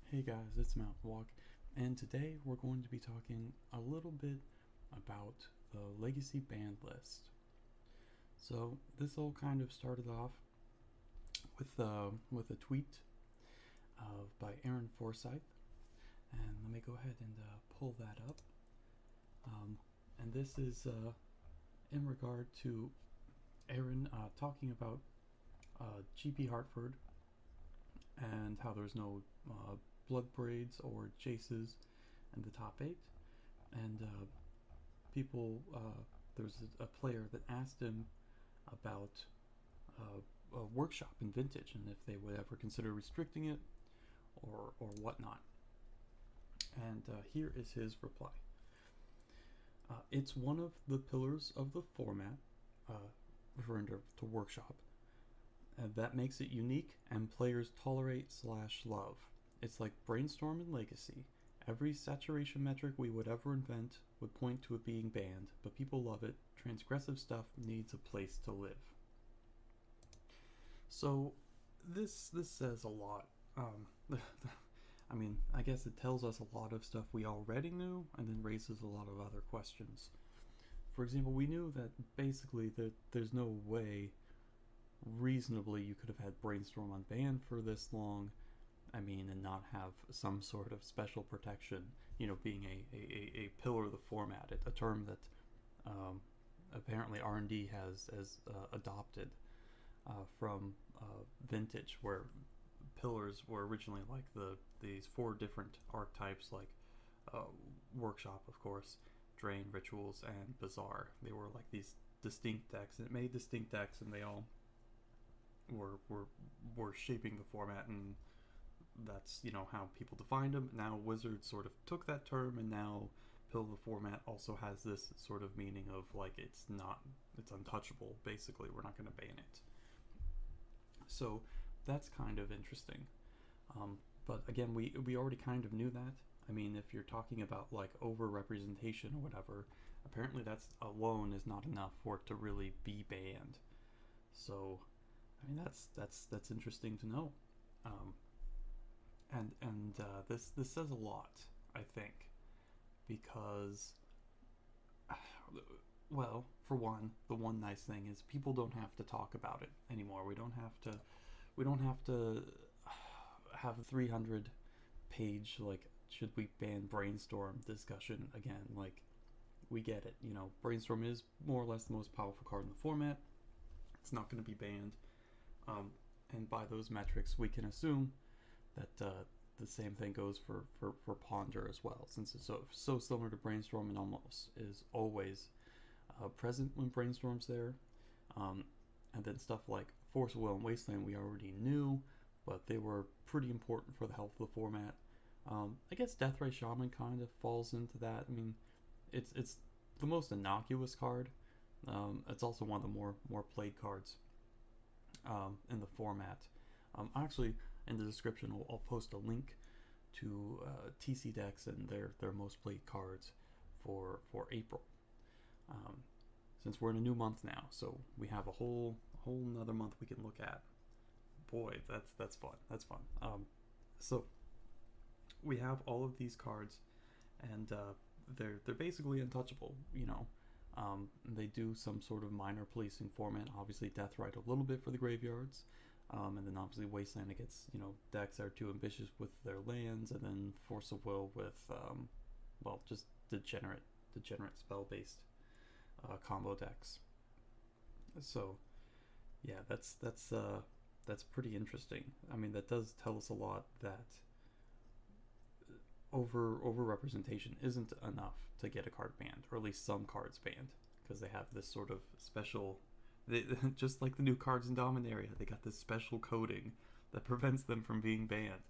Hey guys, it's Mountain Walk, and today we're going to be talking a little bit about the Legacy band list. So this all kind of started off with a tweet by Aaron Forsyth, and let me go ahead and pull that up. And this is in regard to Aaron talking about GP Hartford and how there's no blood braids or chases in the top eight. And people, there's a player that asked him about a workshop in Vintage and if they would ever consider restricting it or whatnot. And here is his reply. It's one of the pillars of the format, uh, referring to workshop, that makes it unique and players tolerate/love. It's like Brainstorm and Legacy. Every saturation metric we would ever invent would point to it being banned, but people love it. Transgressive stuff needs a place to live. So this says a lot. I mean, I guess it tells us a lot of stuff we already knew, and then raises a lot of other questions. For example, we knew that basically that there's no way reasonably you could have had Brainstorm unbanned for this long. I mean, and not have some sort of special protection, being a pillar of the format, a term that apparently R&D has adopted from Vintage, where pillars were originally like these four different archetypes, like Workshop, of course, Drain, Rituals, and Bazaar. They were like these distinct decks, and it made distinct decks, and they all were shaping the format, and that's how people defined them. Now Wizards sort of took that term, and now Pill of the Format also has this sort of meaning of like it's untouchable. Basically, we're not going to ban it. So that's kind of interesting. But again, we already kind of knew that. I mean, if you're talking about like over-representation or whatever, apparently that's alone is not enough for it to really be banned. So, I mean, that's interesting to know. Um, and this says a lot, I think, because, well, for one, the one nice thing is people don't have to talk about it anymore. We don't have to have a 300 page like should we ban Brainstorm discussion again. Like, we get it. Brainstorm is more or less the most powerful card in the format. It's not going to be banned. And by those metrics, we can assume that the same thing goes for Ponder as well, since it's so similar to Brainstorm and almost is always present when Brainstorm's there. And then stuff like Force of Will and Wasteland we already knew, but they were pretty important for the health of the format. I guess Deathray Shaman kind of falls into that. I mean, it's the most innocuous card. It's also one of the more played cards in the format. Actually, in the description, I'll post a link to TC decks and their most played cards for April. Since we're in a new month now, so we have a whole another month we can look at. Boy, that's fun. That's fun. So we have all of these cards, and they're basically untouchable. They do some sort of minor policing format. Obviously, Deathrite a little bit for the graveyards, and then obviously Wasteland gets decks that are too ambitious with their lands, and then Force of Will with just degenerate spell based combo decks. So yeah, that's pretty interesting. I mean, that does tell us a lot that over representation isn't enough to get a card banned, or at least some cards banned, because they have this sort of special, just like the new cards in Dominaria, they got this special coding that prevents them from being banned.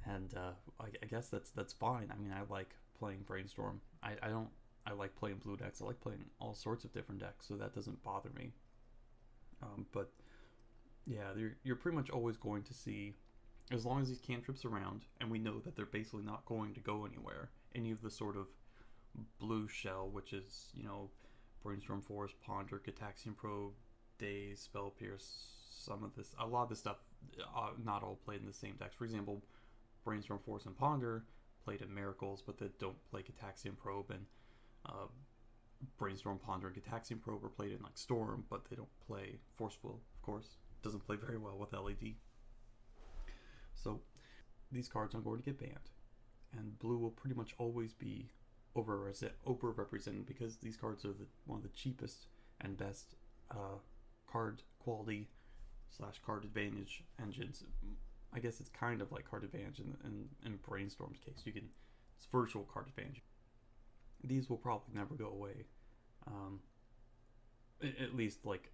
And I guess that's fine. I mean, I like playing Brainstorm. I like playing blue decks. I like playing all sorts of different decks, so that doesn't bother me. But yeah, you're pretty much always going to see, as long as these cantrips around, and we know that they're basically not going to go anywhere, any of the sort of blue shell, which is, Brainstorm Force, Ponder, Gitaxian Probe, Daze, Spell Pierce, a lot of this stuff, not all played in the same decks. For example, Brainstorm, Force, and Ponder played in Miracles, but they don't play Gitaxian Probe, and uh, Brainstorm, Ponder, and Gitaxian Probe are played in like Storm, but they don't play Forceful, of course. Doesn't play very well with LED. So these cards are going to get banned, and blue will pretty much always be overrepresented because these cards are one of the cheapest and best card quality / card advantage engines. I guess it's kind of like card advantage in Brainstorm's case. It's virtual card advantage. These will probably never go away. At least like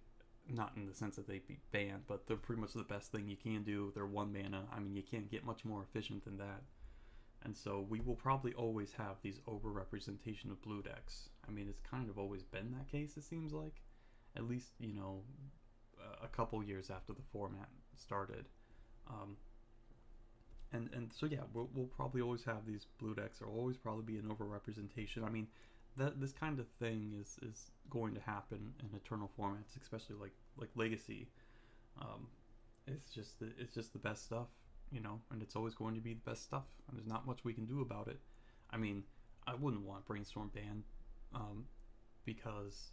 not in the sense that they'd be banned, but they're pretty much the best thing you can do. They're 1 mana. I mean, you can't get much more efficient than that. And so we will probably always have these over-representation of blue decks. I mean, it's kind of always been that case, it seems like. At least, a couple years after the format started. And so yeah, we'll probably always have these blue decks. There will always probably be an over-representation. I mean, this kind of thing is going to happen in Eternal formats, especially like Legacy. It's just the best stuff, and it's always going to be the best stuff, and there's not much we can do about it. I mean, I wouldn't want Brainstorm banned, because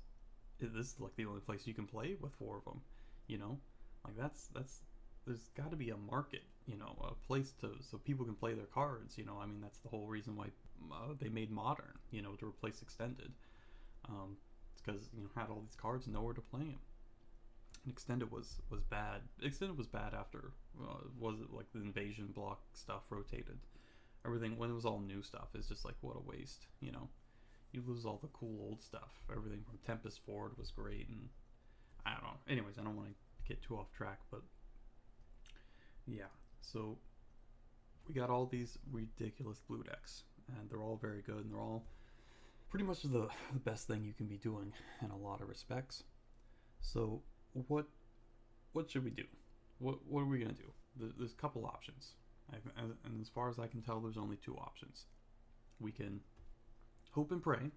this is like the only place you can play with 4 of them, like that's there's got to be a market, a place so people can play their cards. I mean, that's the whole reason why they made Modern, to replace Extended. It's because had all these cards and nowhere to play them. And Extended was bad. Extended was bad after was it like the Invasion block stuff rotated. Everything when it was all new stuff is just like, what a waste. You lose all the cool old stuff. Everything from Tempest forward was great, and I don't know. Anyways, I don't want to get too off track, but yeah. So we got all these ridiculous blue decks, and they're all very good, and they're all pretty much the best thing you can be doing in a lot of respects. So what should we do? What are we gonna do? There's a couple options, and as far as I can tell, there's only 2 options. We can hope and pray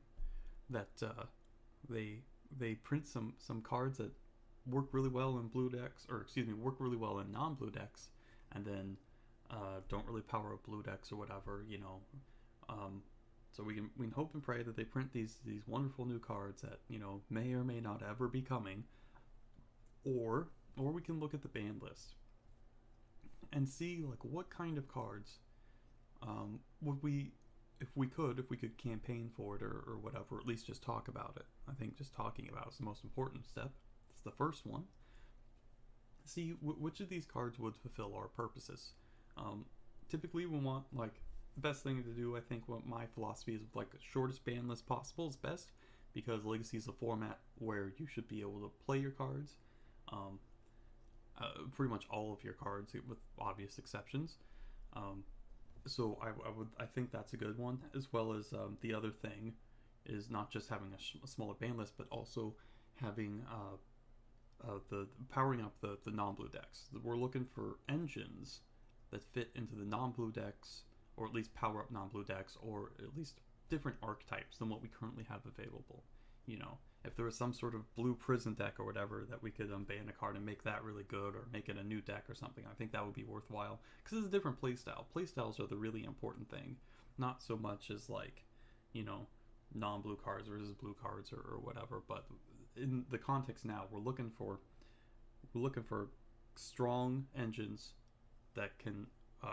that they print some cards that work really well in blue decks, or work really well in non-blue decks, and then don't really power up blue decks or whatever, so we can hope and pray that they print these wonderful new cards that may or may not ever be coming, or we can look at the ban list and see like what kind of cards would we, if we could campaign for it or whatever, or at least just talk about it. I think just talking about it is the most important step. It's the first one. See which of these cards would fulfill our purposes. Typically we want, like, the best thing to do, I think what my philosophy is, like, the shortest ban list possible is best, because Legacy is a format where you should be able to play your cards, pretty much all of your cards with obvious exceptions. So I think that's a good one, as well as the other thing is not just having a smaller ban list, but also having the powering up the non-blue decks. We're looking for engines that fit into the non-blue decks, or at least power up non-blue decks, or at least different archetypes than what we currently have available. If there was some sort of blue prison deck or whatever that we could ban a card and make that really good, or make it a new deck or something, I think that would be worthwhile, because it's a different playstyle. Playstyles are the really important thing, not so much as like, non-blue cards versus blue cards or whatever. But in the context now, we're looking for strong engines that can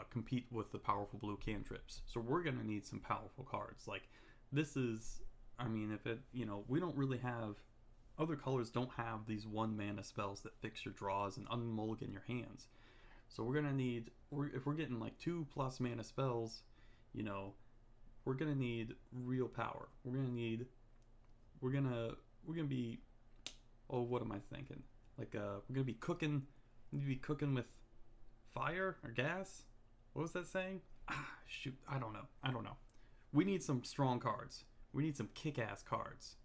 compete with the powerful blue cantrips. So we're gonna need some powerful cards. Like, this is, I mean, if it, we don't really have, other colors don't have these 1 mana spells that fix your draws and unmulligan your hands. So we're gonna need, if we're getting like 2+ mana spells, we're gonna need real power. We're gonna be, oh, what am I thinking? Like, we're gonna be cooking with fire or gas. What was that saying? Shoot, I don't know. We need some strong cards. We need some kick-ass cards,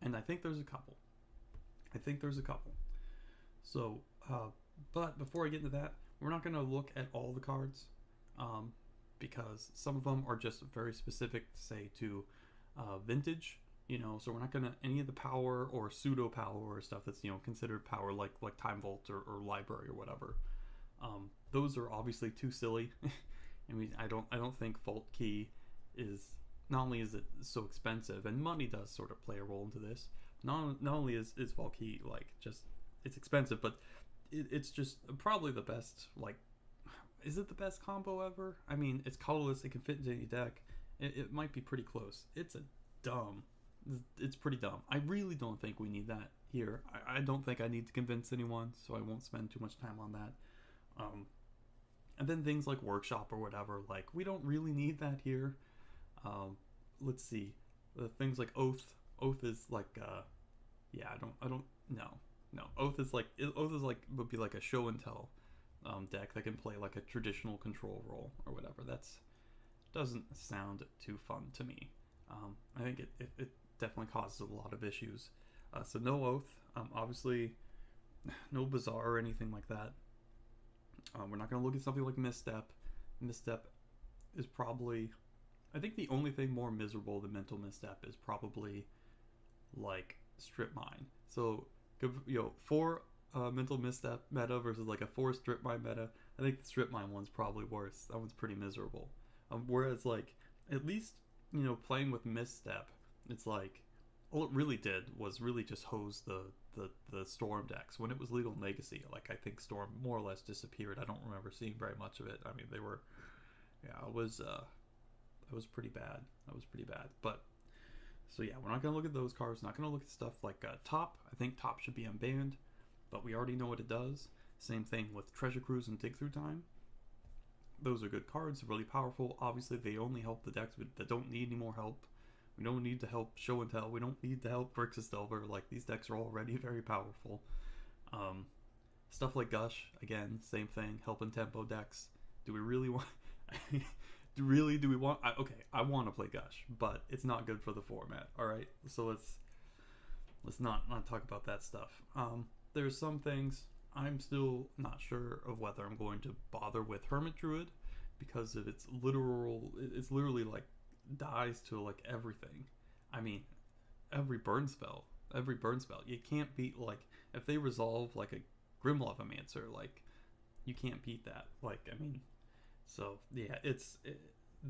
and I think there's a couple. So, but before I get into that, we're not going to look at all the cards, because some of them are just very specific, say, to vintage. So we're not going to any of the power or pseudo power or stuff that's considered power, like Time Vault or Library or whatever. Those are obviously too silly. I don't think Vault Key is, not only is it so expensive, and money does sort of play a role into this. Not only is Vault Key like just it's expensive, but it's just probably the best. Like, is it the best combo ever? I mean, it's colorless. It can fit into any deck. It might be pretty close. It's pretty dumb. I really don't think we need that here. I don't think I need to convince anyone, so I won't spend too much time on that. And then things like Workshop or whatever, like, we don't really need that here. Let's see, things like Oath. Oath is like, yeah, I don't, no. Oath is like would be like a show and tell deck that can play like a traditional control role or whatever. That's doesn't sound too fun to me. I think it definitely causes a lot of issues. So no Oath. Obviously, no Bazaar or anything like that. We're not going to look at something like Misstep. Misstep is probably, I think the only thing more miserable than Mental Misstep is probably like Strip Mine. So, for Mental Misstep meta versus like a 4 Strip Mine meta, I think the Strip Mine one's probably worse. That one's pretty miserable. Whereas like, at least, playing with Misstep, it's like, all it really did was really just hose the Storm decks. When it was legal in Legacy, like, I think Storm more or less disappeared. I don't remember seeing very much of it. I mean, they were, yeah, it was pretty bad. That was pretty bad. But, so yeah, we're not going to look at those cards. Not going to look at stuff like Top. I think Top should be unbanned, but we already know what it does. Same thing with Treasure Cruise and Dig Through Time. Those are good cards, really powerful. Obviously, they only help the decks that don't need any more help. We don't need to help Show and Tell. We don't need to help Grixis Delver. Like, these decks are already very powerful. Stuff like Gush, again, same thing. Help and tempo decks. Do we really want... do we want... I want to play Gush, but it's not good for the format, alright? So let's not talk about that stuff. There's some things I'm still not sure of whether I'm going to bother with Hermit Druid, because of it's literally like dies to like everything. I mean, every burn spell. You can't beat, like, if they resolve like a Grimlavamancer, like, you can't beat that. Like, I mean, so yeah,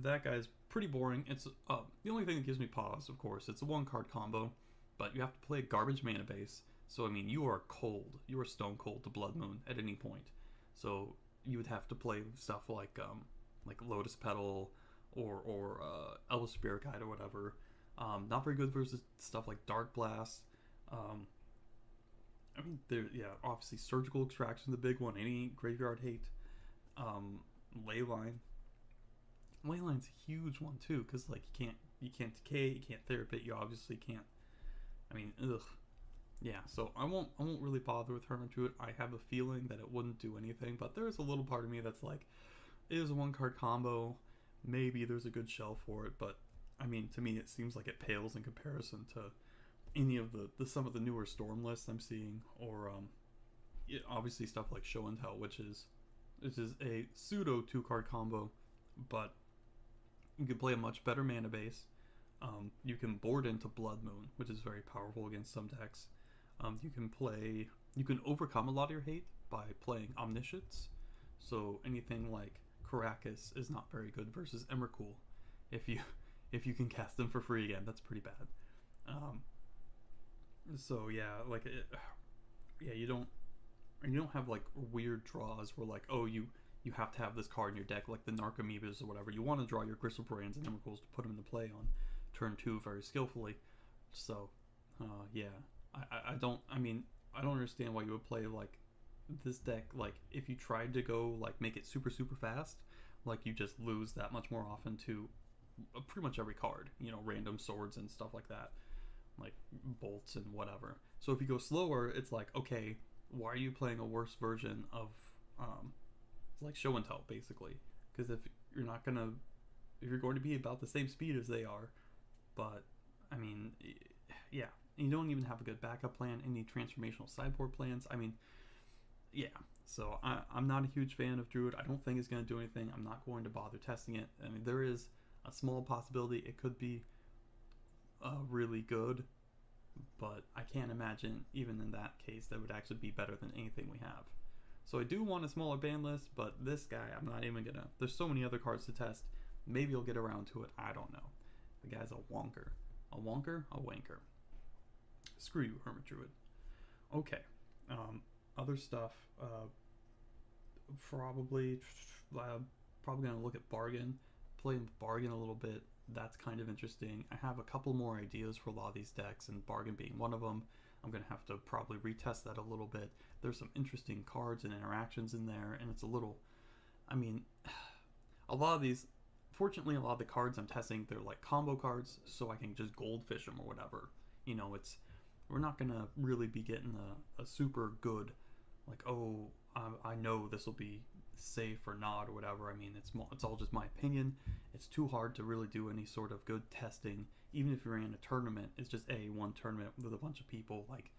that guy's pretty boring. It's the only thing that gives me pause, of course, it's a 1-card combo, but you have to play a garbage mana base. So I mean, you are cold. You are stone cold to Blood Moon at any point. So you would have to play stuff like Lotus Petal or Elvish Spirit Guide or whatever. Not very good versus stuff like Dark Blast. I mean, obviously Surgical Extraction, the big one. Any Graveyard Hate. Leyline. Leyline's a huge one too, because like you can't decay, you can't therapy, you obviously can't. I mean, ugh. Yeah, so I won't really bother with Hermit Druid. I have a feeling that it wouldn't do anything, but there's a little part of me that's like, it is a 1-card combo. Maybe there's a good shell for it, but I mean, to me, it seems like it pales in comparison to any of some of the newer Storm lists I'm seeing, or obviously stuff like Show and Tell, which is a pseudo 2-card combo, but you can play a much better mana base. You can board into Blood Moon, which is very powerful against some decks. You can overcome a lot of your hate by playing Omniscience. So anything like Karakas is not very good versus Emrakul. If you can cast them for free again, that's pretty bad. So yeah, like you don't have like weird draws where like, oh, you have to have this card in your deck, like the Narcomoebas or whatever. You want to draw your Gristlebrand and Emrakuls to put them into play on turn 2 very skillfully. So yeah, I don't understand why you would play like this deck. Like, if you tried to go like make it super fast, like, you just lose that much more often to pretty much every card, random swords and stuff like that, like bolts and whatever. So if you go slower, it's like, okay, why are you playing a worse version of like Show and Tell, basically? Because if you're going to be about the same speed as they are, but I mean, yeah, you don't even have a good backup plan, any transformational sideboard plans. I mean, yeah, so I'm not a huge fan of Druid. I don't think it's going to do anything. I'm not going to bother testing it. I mean, there is a small possibility it could be really good, but I can't imagine even in that case that would actually be better than anything we have. So I do want a smaller ban list, but this guy, I'm not even gonna. There's so many other cards to test. Maybe I'll get around to it. I don't know. The guy's a wonker. A wonker? A wanker. Screw you, Hermit Druid. Okay. Other stuff. Probably gonna look at Bargain. Play Bargain a little bit. That's kind of interesting. I have a couple more ideas for a lot of these decks, and Bargain being one of them. I'm gonna have to probably retest that a little bit. There's some interesting cards and interactions in there, and it's a little. I mean, a lot of these. Fortunately, a lot of the cards I'm testing, they're like combo cards, so I can just goldfish them or whatever. You know, we're not gonna really be getting a super good, like, oh, I know this will be safe or not or whatever. I mean, it's all just my opinion. It's too hard to really do any sort of good testing, even if you're in a tournament. It's just one tournament with a bunch of people, like.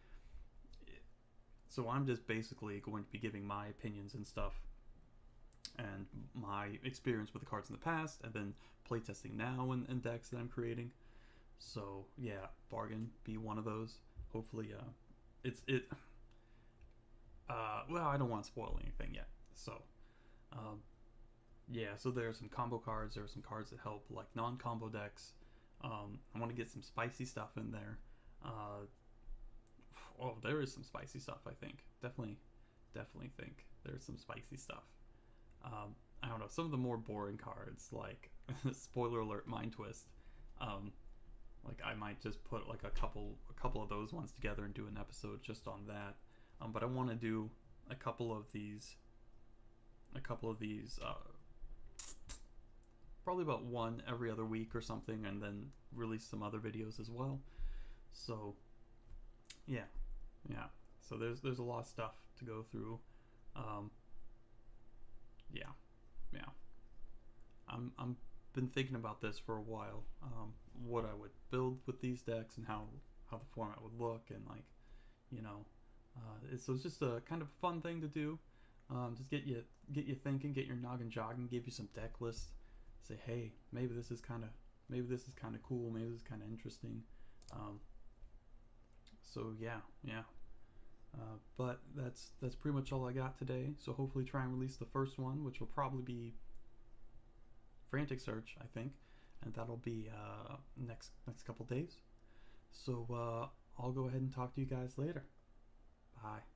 So I'm just basically going to be giving my opinions and stuff, and my experience with the cards in the past, and then playtesting now in decks that I'm creating. So yeah, Bargain be one of those. Hopefully, well, I don't want to spoil anything yet. So, yeah. So there are some combo cards. There are some cards that help like non-combo decks. I want to get some spicy stuff in there. Oh, there is some spicy stuff. I think definitely think there's some spicy stuff. I don't know, some of the more boring cards, like spoiler alert, Mind Twist. Like I might just put like a couple of those ones together and do an episode just on that. But I want to do a couple of these, probably about one every other week or something, and then release some other videos as well. So yeah. So there's a lot of stuff to go through. Yeah. I'm been thinking about this for a while. What I would build with these decks and how the format would look, and like, you know, so it's just a kind of fun thing to do. Just get you thinking, get your noggin jogging, give you some deck lists. Say, hey, maybe this is kind of cool, maybe this is kind of interesting. So yeah. But that's pretty much all I got today. So hopefully try and release the first one, which will probably be Frantic Search, I think, and that'll be next couple days. So I'll go ahead and talk to you guys later. Bye.